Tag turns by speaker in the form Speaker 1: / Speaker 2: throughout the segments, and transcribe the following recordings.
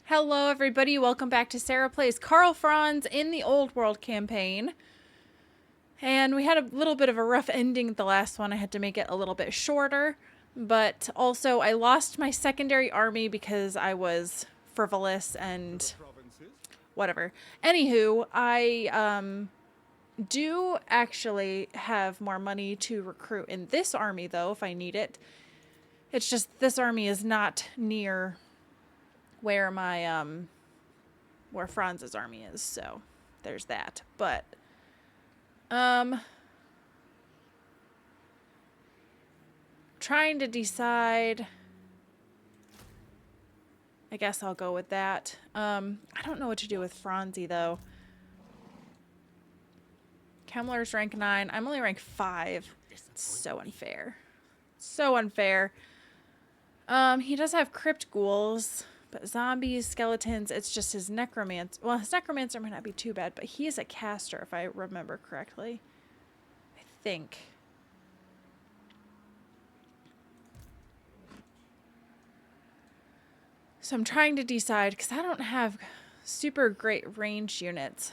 Speaker 1: Hello, everybody. Welcome back to Sarah Plays Karl Franz in the Old World campaign. And we had a little bit of a rough ending at the last one. I had to make it a little bit shorter. But also, I lost my secondary army because I was frivolous and whatever. Anywho, I do actually have more money to recruit in this army, though, if I need it. It's just this army is not near where my where Franz's army is, so there's that. But trying to decide. I guess I'll go with that. I don't know what to do with Franzi though. Kemmler's rank 9. I'm only rank 5. It's so unfair. So unfair. He does have crypt ghouls. But zombies, skeletons, it's just his necromancer. Well, his necromancer might not be too bad, but he is a caster, if I remember correctly. I think. So I'm trying to decide, because I don't have super great range units.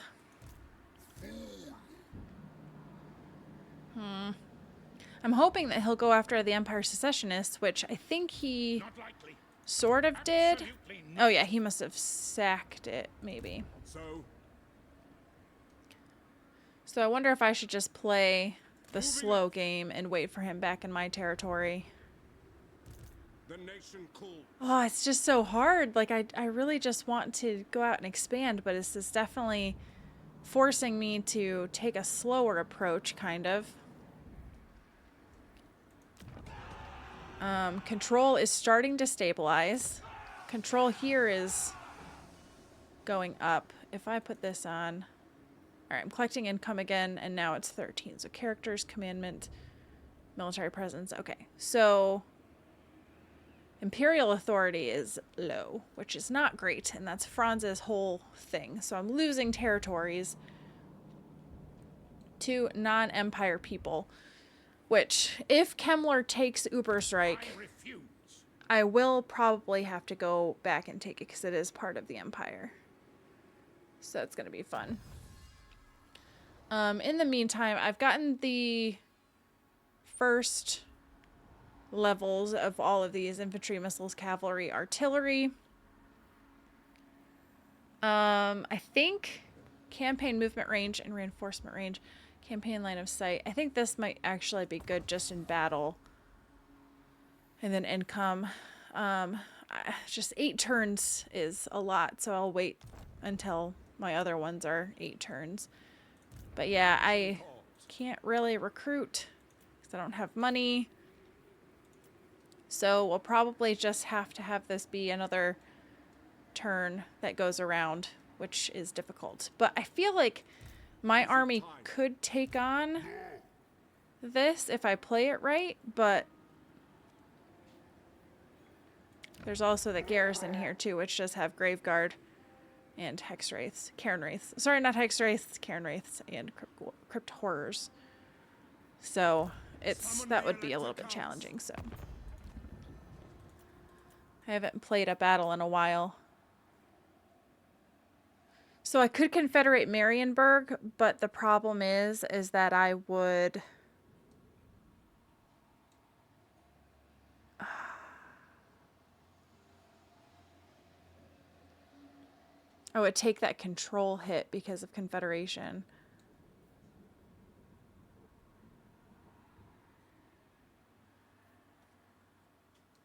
Speaker 1: I'm hoping that he'll go after the Empire Secessionists, which I think he sort of did. Oh yeah, he must have sacked it, maybe. So I wonder if I should just play the slow game and wait for him back in my territory. Oh, it's just so hard. Like, I really just want to go out and expand, but this is definitely forcing me to take a slower approach, kind of. Control is starting to stabilize. Control here is going up. If I put this on... Alright, I'm collecting income again, and now it's 13. So characters, commandment, military presence. Okay, so... Imperial authority is low, which is not great, and that's Franz's whole thing. So I'm losing territories to non-empire people. Which, if Kemmler takes Uberstrike, I will probably have to go back and take it because it is part of the Empire. So it's going to be fun. In the meantime, I've gotten the first levels of all of these: infantry, missiles, cavalry, artillery. I think campaign movement range and reinforcement range. Campaign line of sight. I think this might actually be good just in battle. And then income. Just 8 turns is a lot, so I'll wait until my other ones are 8 turns. But yeah, I can't really recruit because I don't have money. So we'll probably just have to have this be another turn that goes around, which is difficult. But I feel like my army could take on this if I play it right, but there's also the garrison here too, which does have Graveguard and Hex Wraiths. Cairn Wraiths. Sorry, not Hex Wraiths, Cairn Wraiths and Crypt Horrors. So that would be a little bit challenging, so. I haven't played a battle in a while. So I could Confederate Marienburg, but the problem is that I would... I would take that control hit because of Confederation.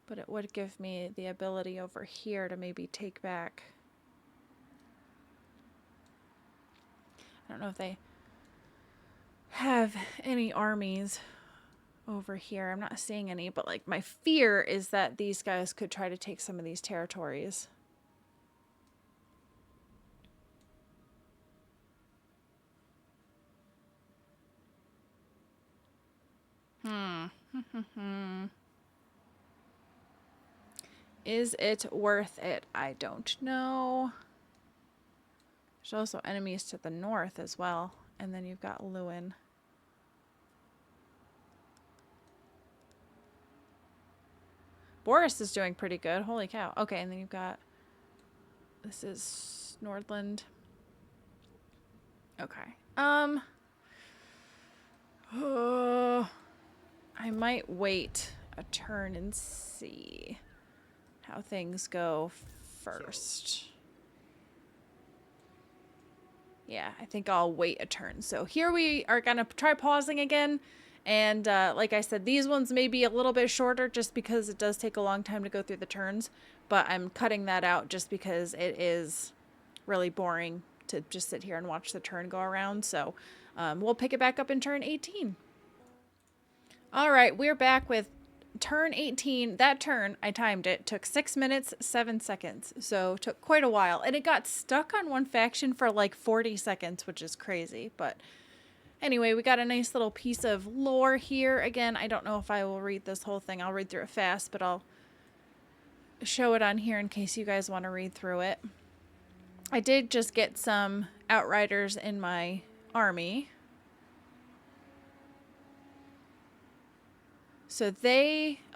Speaker 1: But it would give me the ability over here to maybe take back... I don't know if they have any armies over here. I'm not seeing any, but like my fear is that these guys could try to take some of these territories. Is it worth it? I don't know. There's also enemies to the north as well. And then you've got Lewin. Boris is doing pretty good. Holy cow. Okay, and then you've got This is Nordland. Okay. I might wait a turn and see how things go first. Yeah, I think I'll wait a turn. So here we are gonna try pausing again. And like I said, these ones may be a little bit shorter just because it does take a long time to go through the turns. But I'm cutting that out just because it is really boring to just sit here and watch the turn go around. So we'll pick it back up in turn 18. All right, we're back with turn 18. That turn, I timed it, took 6 minutes, 7 seconds. So took quite a while. And it got stuck on one faction for like 40 seconds, which is crazy. But anyway, we got a nice little piece of lore here. Again, I don't know if I will read this whole thing. I'll read through it fast, but I'll show it on here in case you guys want to read through it. I did just get some Outriders in my army. So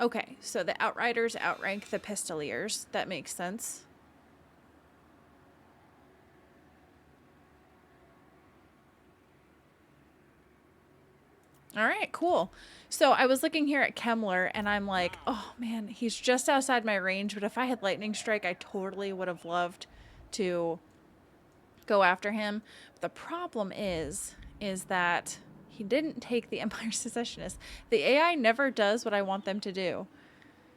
Speaker 1: okay, so the Outriders outrank the Pistoliers. That makes sense. All right, cool. So I was looking here at Kemmler, and I'm like, oh man, he's just outside my range, but if I had Lightning Strike, I totally would have loved to go after him. But the problem is that he didn't take the Empire Secessionists. The AI never does what I want them to do.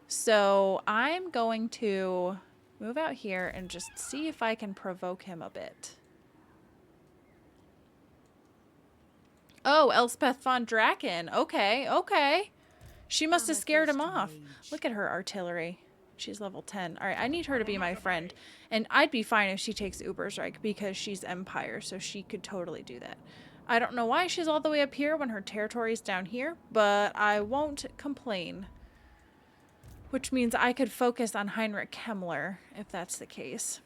Speaker 1: So I'm going to move out here and just see if I can provoke him a bit. Oh, Elspeth von Draken. Okay, okay. She must have scared him off. Look at her artillery. She's level 10. All right, I need her to be my friend. And I'd be fine if she takes Ubersreich because she's Empire, so she could totally do that. I don't know why she's all the way up here when her territory's down here, but I won't complain. Which means I could focus on Heinrich Kemmler, if that's the case.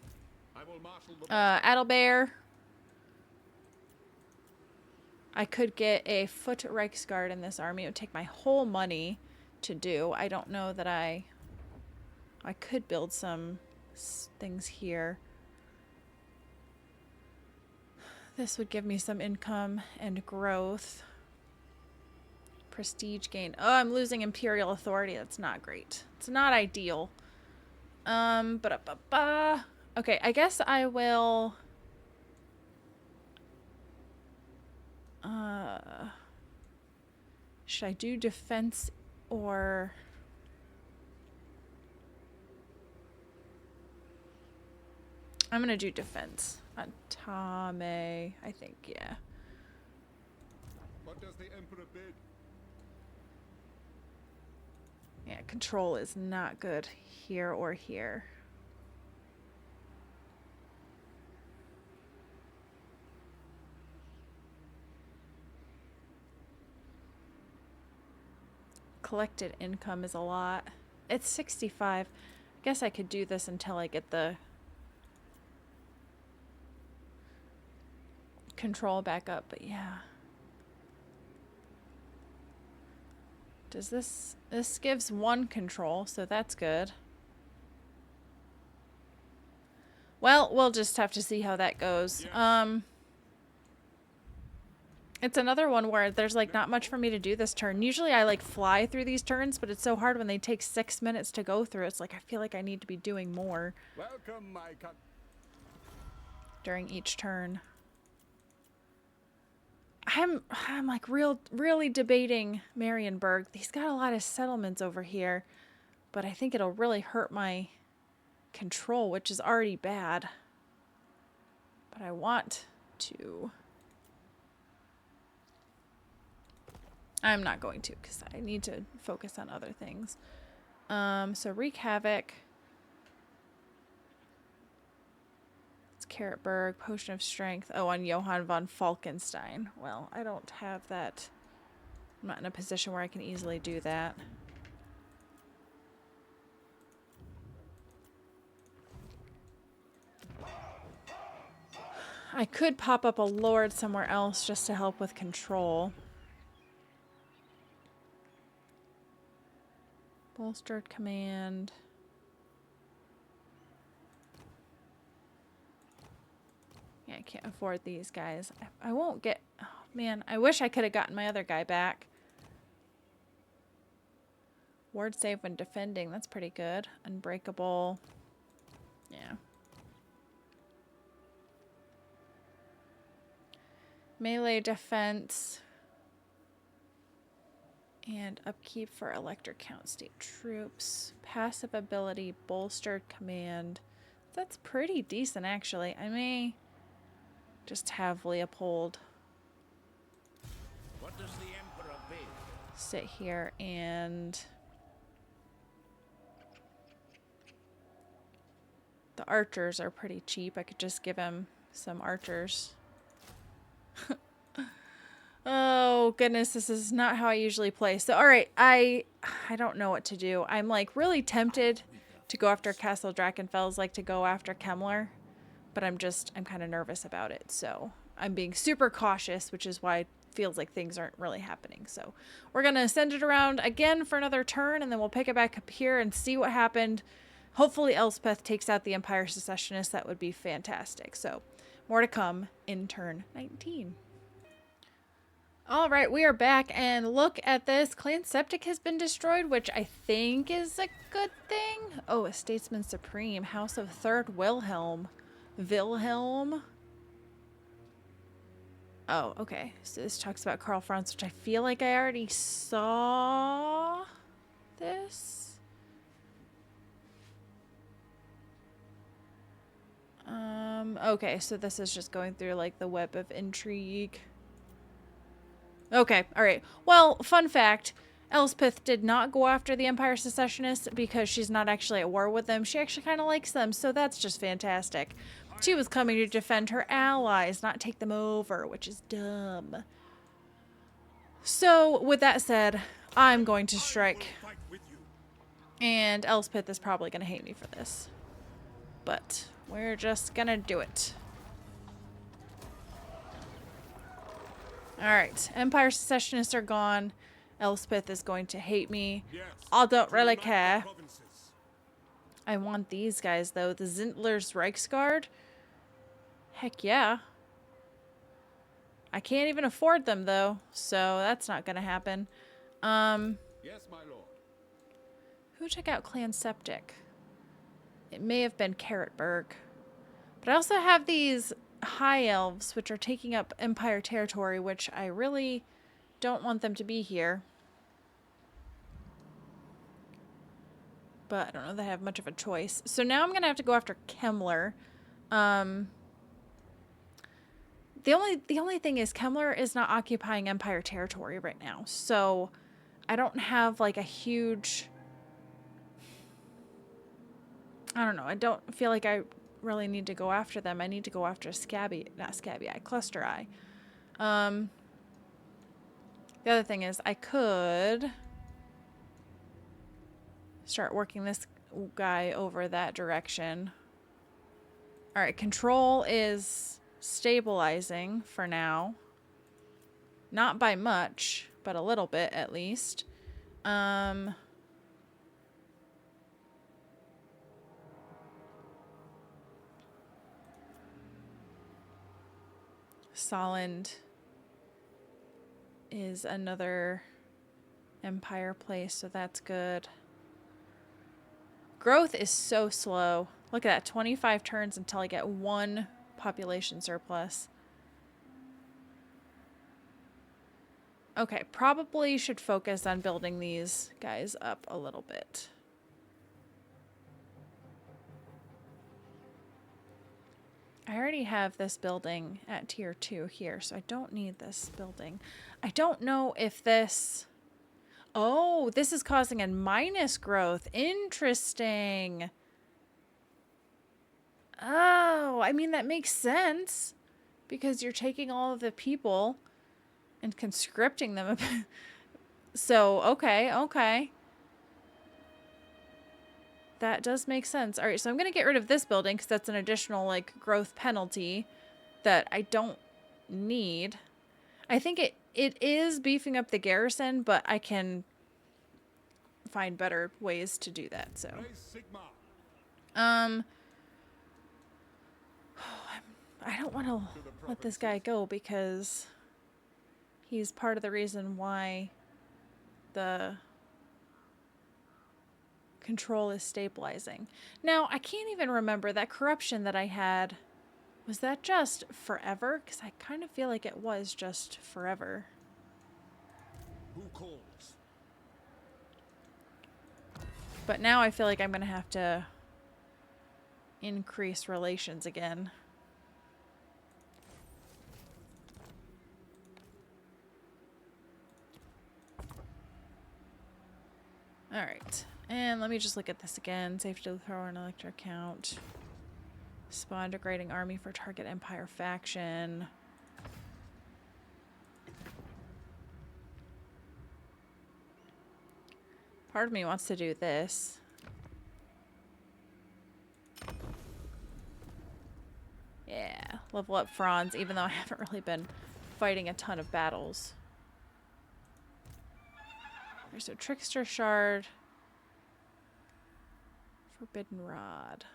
Speaker 1: Adalbear. I could get a foot Reichsguard in this army. It would take my whole money to do. I don't know that I could build some things here. This would give me some income and growth. Prestige gain. Oh, I'm losing Imperial authority. That's not great. It's not ideal. Okay, I guess I will... should I do defense or... I'm gonna do defense on Tame, I think, yeah.
Speaker 2: What does the Emperor bid?
Speaker 1: Yeah, control is not good here or here. Collected income is a lot. It's 65. I guess I could do this until I get the control back up, but yeah. Does this gives 1 control, so that's good. Well, we'll just have to see how that goes. Yes. It's another one where there's like not much for me to do this turn. Usually I like fly through these turns, but it's so hard when they take 6 minutes to go through. It's like I feel like I need to be doing more.
Speaker 2: Welcome, my
Speaker 1: during each turn. I'm like really debating Marienburg. He's got a lot of settlements over here, but I think it'll really hurt my control, which is already bad. But I want to. I'm not going to because I need to focus on other things. So wreak havoc. Carrotberg, Potion of Strength. Oh, on Johann von Falkenstein. Well, I don't have that. I'm not in a position where I can easily do that. I could pop up a lord somewhere else just to help with control. Bolstered command. can't afford these guys. I won't get... Oh, man. I wish I could have gotten my other guy back. Ward save when defending. That's pretty good. Unbreakable. Yeah. Melee defense. And upkeep for electric count state troops. Passive ability, bolstered command. That's pretty decent, actually. I may just have Leopold
Speaker 3: What does the Emperor bid?
Speaker 1: sit here and... The archers are pretty cheap. I could just give him some archers. Oh, goodness. This is not how I usually play. So, all right. I don't know what to do. I'm, like, really tempted to go after Castle Drachenfels, like to go after Kemmler. But I'm kind of nervous about it. So, I'm being super cautious, which is why it feels like things aren't really happening. So, we're going to send it around again for another turn, and then we'll pick it back up here and see what happened. Hopefully Elspeth takes out the Empire Secessionists. That would be fantastic. So, more to come in turn 19. All right, we are back, and look at this. Clan Septic has been destroyed, which I think is a good thing. Oh, a Statesman Supreme. House of 3rd Wilhelm. Wilhelm? Oh, okay. So this talks about Karl Franz, which I feel like I already saw this. Okay, so this is just going through, like, the web of intrigue. Okay, alright. Well, fun fact, Elspeth did not go after the Empire Secessionists because she's not actually at war with them. She actually kind of likes them, so that's just fantastic. She was coming to defend her allies, not take them over, which is dumb. So, with that said, I'm going to strike. And Elspeth is probably going to hate me for this. But we're just going to do it. Alright, Empire Secessionists are gone. Elspeth is going to hate me.
Speaker 2: Yes,
Speaker 1: I don't
Speaker 2: to
Speaker 1: really
Speaker 2: unite the
Speaker 1: care.
Speaker 2: provinces.
Speaker 1: I want these guys, though. The Zintler's Reichsguard? Heck yeah. I can't even afford them, though. So that's not going to happen.
Speaker 2: Yes, my lord.
Speaker 1: Who took out Clan Septic? It may have been Carrotburg. But I also have these High Elves, which are taking up Empire territory, which I really don't want them to be here. But I don't know that I have much of a choice. So now I'm going to have to go after Kemmler. The only thing is Kemmler is not occupying Empire territory right now. So I don't have like a huge... I don't know. I don't feel like I really need to go after them. I need to go after Cluster Eye. The other thing is I could start working this guy over that direction. All right, control is stabilizing for now. Not by much, but a little bit at least. Solent is another Empire place, so that's good. Growth is so slow. Look at that, 25 turns until I get 1 population surplus. Okay, probably should focus on building these guys up a little bit. I already have this building at tier 2 here, so I don't need this building. I don't know if this... Oh, this is causing a minus growth. Interesting. Oh, I mean, that makes sense. Because you're taking all of the people and conscripting them. So, okay. That does make sense. All right, so I'm going to get rid of this building because that's an additional, like, growth penalty that I don't need. I think it is beefing up the garrison, but I can find better ways to do that, so.
Speaker 2: Raise Sigma.
Speaker 1: I I don't want to let this guy go because he's part of the reason why the control is stabilizing. Now, I can't even remember that corruption that I had. Was that just forever? Because I kind of feel like it was just forever.
Speaker 2: Who calls?
Speaker 1: But now I feel like I'm going to have to increase relations again. Alright. And let me just look at this again. Safety to throw an electric count. Spawn degrading army for target empire faction. Part of me wants to do this. Yeah, level up Franz, even though I haven't really been fighting a ton of battles. There's a Trickster Shard. Forbidden Rod.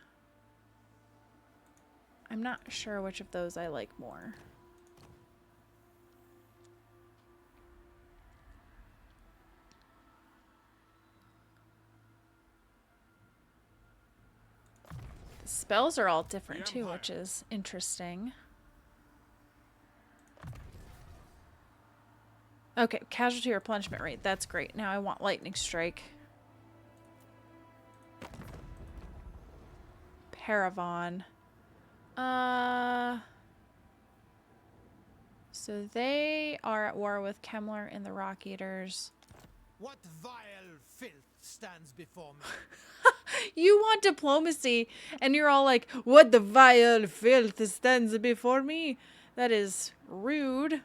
Speaker 1: I'm not sure which of those I like more. The spells are all different too, which is interesting. Okay, casualty replenishment rate. That's great. Now I want lightning strike. Paravon. So they are at war with Kemmler and the Rock Eaters.
Speaker 3: What vile filth stands before me?
Speaker 1: You want diplomacy, and you're all like, what the vile filth stands before me? That is rude.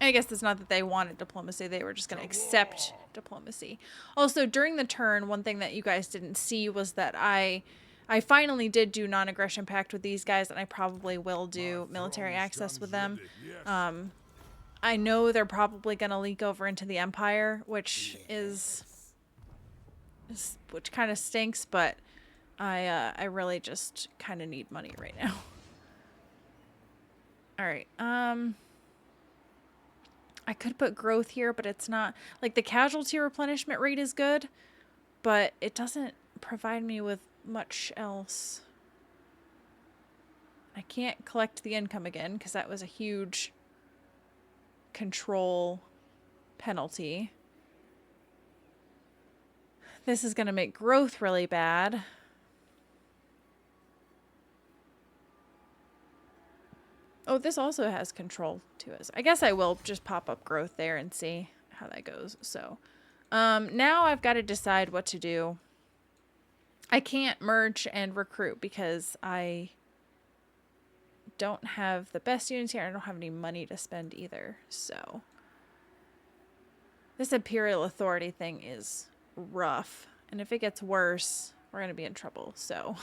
Speaker 1: I guess it's not that they wanted diplomacy. They were just going to accept diplomacy. Also, during the turn, one thing that you guys didn't see was that I finally did do non-aggression pact with these guys, and I probably will do military access with them. I know they're probably going to leak over into the Empire, which which kind of stinks, but I really just kind of need money right now. All right. I could put growth here, but it's not like the casualty replenishment rate is good, but it doesn't provide me with much else. I can't collect the income again because that was a huge control penalty. This is going to make growth really bad. Oh, this also has control to it. I guess I will just pop up growth there and see how that goes. So, now I've got to decide what to do. I can't merge and recruit because I don't have the best units here. I don't have any money to spend either. So, this Imperial Authority thing is rough. And if it gets worse, we're going to be in trouble. So,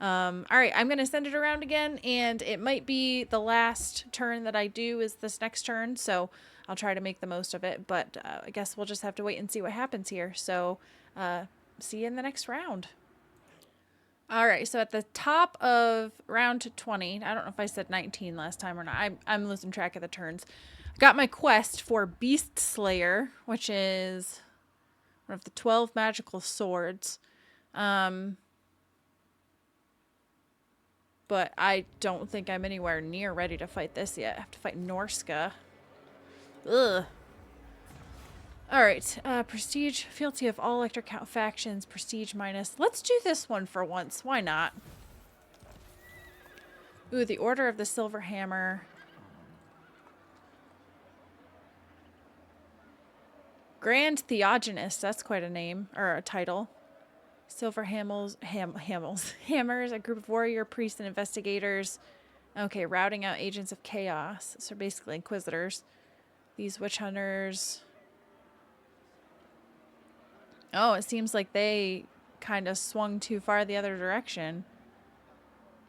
Speaker 1: all right, I'm going to send it around again, and it might be the last turn that I do is this next turn, so I'll try to make the most of it, but I guess we'll just have to wait and see what happens here. So, see you in the next round. All right, so at the top of round 20, I don't know if I said 19 last time or not. I'm losing track of the turns. I got my quest for Beast Slayer, which is one of the 12 magical swords. But I don't think I'm anywhere near ready to fight this yet. I have to fight Norska. Ugh. Alright, prestige, fealty of all electric factions, prestige minus. Let's do this one for once. Why not? Ooh, the Order of the Silver Hammer. Grand Theogenist, that's quite a name, or a title. Silver Hammers, a group of warrior priests and investigators. Okay, routing out agents of chaos. So basically inquisitors. These witch hunters. Oh, it seems like they kind of swung too far the other direction.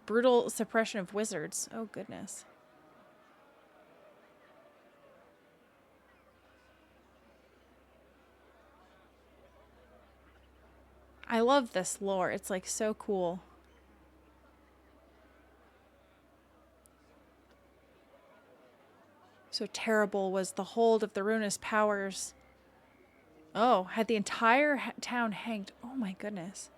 Speaker 1: Brutal suppression of wizards. Oh, goodness. I love this lore. It's like so cool. So terrible was the hold of the ruinous powers. Oh, had the entire town hanged. Oh my goodness.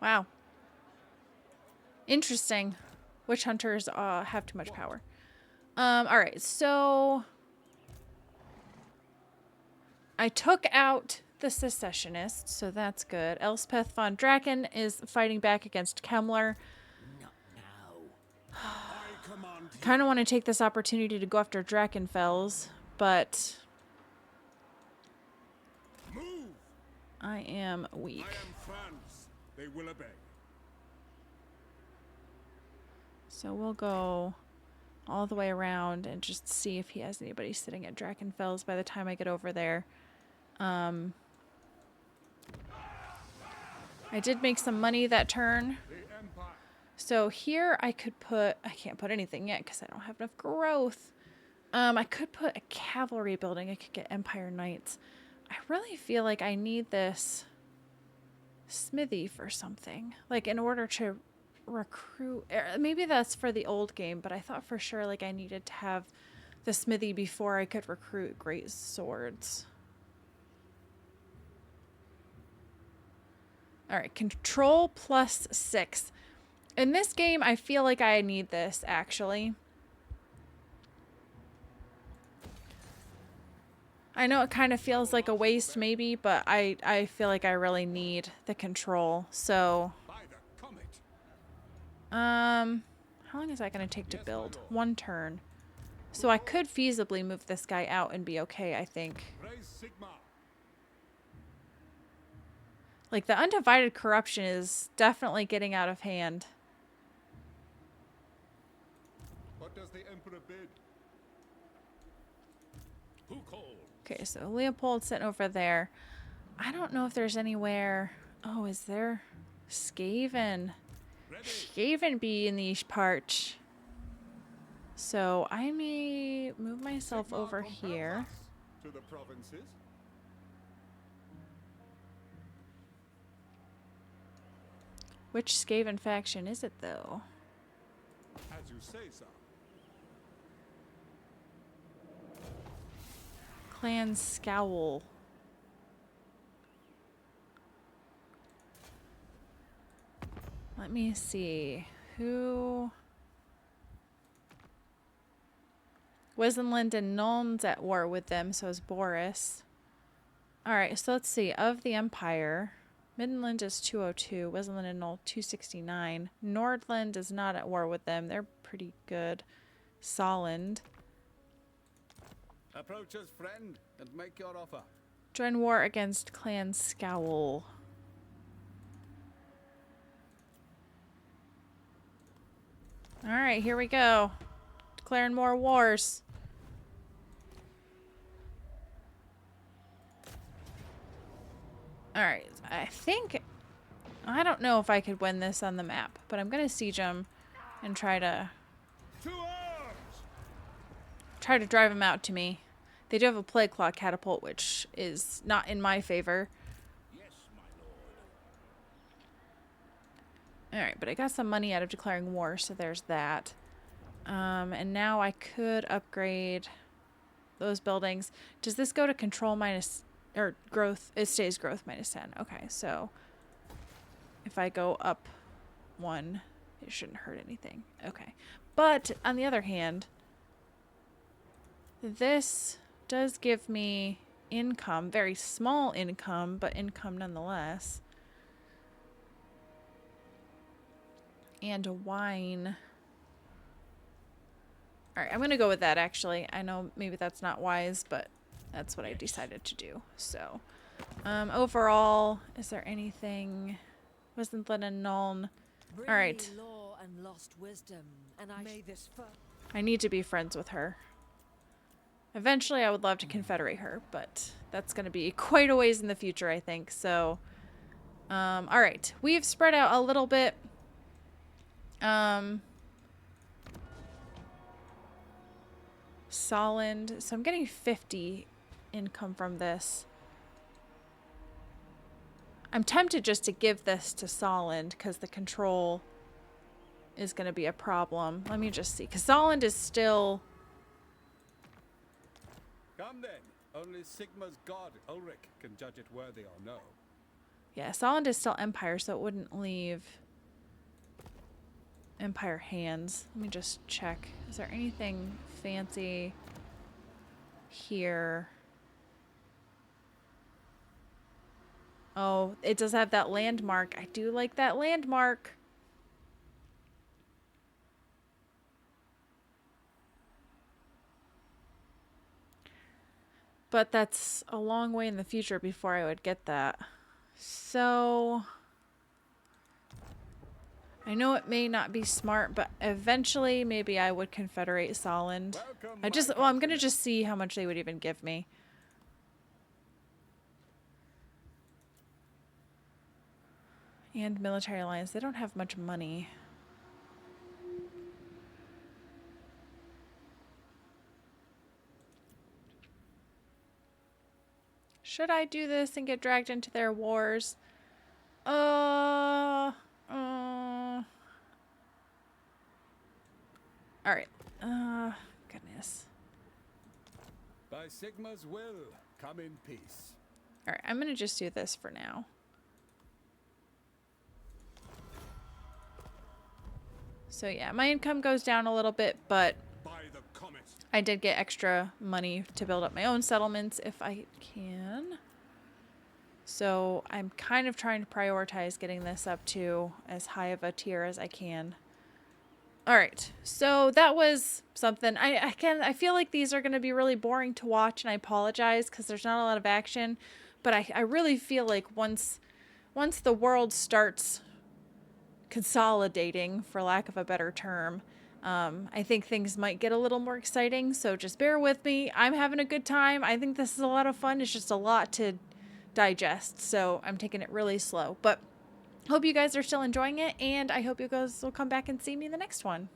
Speaker 1: Wow. Interesting. Witch hunters have too much power. All right, so I took out the secessionists, so that's good. Elspeth von Draken is fighting back against Kemmler.
Speaker 3: Not now.
Speaker 2: I command you.
Speaker 1: Kind of want to take this opportunity to go after Drakenfels, but
Speaker 2: Move!
Speaker 1: I am weak.
Speaker 2: I am Franz. They will obey.
Speaker 1: So we'll go all the way around and just see if he has anybody sitting at Drakenfels by the time I get over there. I did make some money that turn.
Speaker 2: The Empire.
Speaker 1: So here I could put, I can't put anything yet because I don't have enough growth. I could put a cavalry building. I could get Empire Knights. I really feel like I need this smithy for something. Like in order to recruit, maybe that's for the old game, but I thought for sure like I needed to have the smithy before I could recruit great swords. All right, control +6. In this game, I feel like I need this, actually. I know it kind of feels like a waste, maybe, but I feel like I really need the control. So,
Speaker 2: By the comet.
Speaker 1: how long is that going to take to build? 1 turn. So I could feasibly move this guy out and be okay, I think.
Speaker 2: Raise Sigma.
Speaker 1: Like, the undivided corruption is definitely getting out of hand.
Speaker 2: What does the Emperor bid? Who called?
Speaker 1: Okay, so Leopold's sitting over there. I don't know if there's anywhere... Oh, is there? Skaven.
Speaker 2: Ready.
Speaker 1: Skaven be in these parts. So I may move myself
Speaker 2: Sigma
Speaker 1: over
Speaker 2: compels
Speaker 1: here.
Speaker 2: us to the provinces.
Speaker 1: Which Skaven faction is it, though?
Speaker 2: As you say, sir.
Speaker 1: Clan Scowl. Let me see. Who... Wesenland and Nuln's at war with them, so is Boris. Alright, so let's see. Of the Empire, Midland is 202, Wesenland and Nuln 269. Nordland is not at war with them. They're pretty good. Solland.
Speaker 2: Approach us, friend, and make your offer.
Speaker 1: Join war against Clan Scowl. Alright, here we go. Declaring more wars. Alright, I think... I don't know if I could win this on the map, but I'm going to siege them and try to drive them out to me. They do have a Plague Claw catapult, which is not in my favor.
Speaker 2: Yes, my lord.
Speaker 1: Alright, but I got some money out of declaring war, so there's that. And now I could upgrade those buildings. Does this go to control minus... or growth? It stays growth -10. Okay, so... if I go up 1, it shouldn't hurt anything. Okay. But, on the other hand... this does give me income. Very small income, but income nonetheless. And wine. Alright, I'm going to go with that, actually. I know maybe that's not wise, but that's what I decided to do. So, overall, is there anything... Wasn't that a Nuln? Alright.
Speaker 4: Law and lost wisdom, and
Speaker 3: May this
Speaker 1: I need to be friends with her. Eventually, I would love to confederate her, but that's going to be quite a ways in the future, I think. So, alright. We've spread out a little bit. Solid. So I'm getting 50 income from this. I'm tempted just to give this to Solid because the control is going to be a problem. Let me just see. Because Solid is still...
Speaker 2: Come then. Only Sigma's god, Ulrich, can judge it worthy or no.
Speaker 1: Yeah, Solid is still Empire, so it wouldn't leave Empire hands. Let me just check. Is there anything fancy here? Oh, it does have that landmark. I do like that landmark. But that's a long way in the future before I would get that. So I know it may not be smart, but eventually maybe I would confederate Solid. I'm gonna just see how much they would even give me. And military alliance. They don't have much money. Should I do this and get dragged into their wars? Alright. Goodness.
Speaker 2: By Sigma's will, come in peace.
Speaker 1: Alright, I'm gonna just do this for now. So yeah, my income goes down a little bit, but
Speaker 2: By the comet.
Speaker 1: I did get extra money to build up my own settlements if I can. So I'm kind of trying to prioritize getting this up to as high of a tier as I can. All right, so that was something. I feel like these are going to be really boring to watch, and I apologize because there's not a lot of action. But I really feel like once the world starts consolidating, for lack of a better term, I think things might get a little more exciting. So just bear with me. I'm having a good time. I think this is a lot of fun. It's just a lot to digest, so I'm taking it really slow. But hope you guys are still enjoying it, and I hope you guys will come back and see me in the next one.